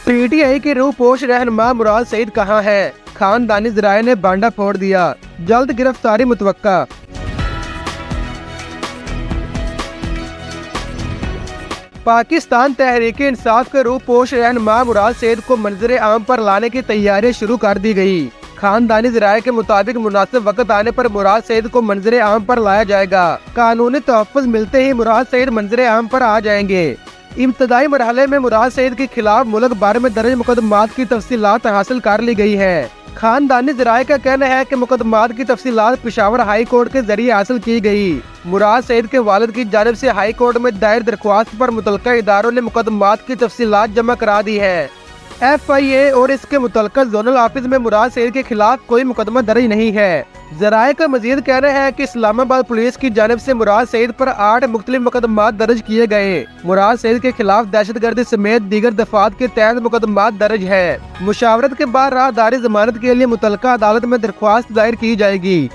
P T I के रूपोश रहनुमा मुराद सईद कहाँ है? खानदानी ज़राए ने बांडा फोड़ दिया, जल्द गिरफ्तारी मुतवक्का। पाकिस्तान तहरीक इंसाफ के रूपोश रहनुमा मुराद सईद को मंजर आम पर लाने की तैयारियां शुरू कर दी गई। खानदानी ज़राए के मुताबिक मुनासिब वक्त आने पर मुराद सईद को मंजर आम पर लाया जाएगा। कानूनी तहफ़्फ़ुज़ मिलते ही मुराद सईद मंजर आम पर आ जाएंगे। इब्तदाई मरहले में मुराद सईद के खिलाफ मुल्क भर में दर्ज मुकदमात की तफसीलात हासिल कर ली गई है। खानदानी ज़राए का कहना है कि मुकदमात की तफसीलात पेशावर हाई कोर्ट के जरिए हासिल की गई। मुराद सईद के वालिद की जानिब से हाई कोर्ट में दायर दरख्वास्त पर मुतल्लिका इदारों ने मुकदमात की तफसीलात जमा करा दी है। FIA और इसके मुतल्लिका जोनल ऑफिस में मुराद सईद के खिलाफ कोई मुकदमा दर्ज नहीं है। ज़राए का मजीद कहना है कि इस्लामाबाद पुलिस की जानिब से मुराद सईद पर 8 मुख्तलिफ मुकदमात दर्ज किए गए। मुराद सईद के खिलाफ दहशतगर्दी समेत दीगर दफात के तहत मुकदमात दर्ज है। मुशावरत के बाद राहदारी जमानत के लिए मुतल्लिका अदालत में दरख्वास्त दायर की जाएगी।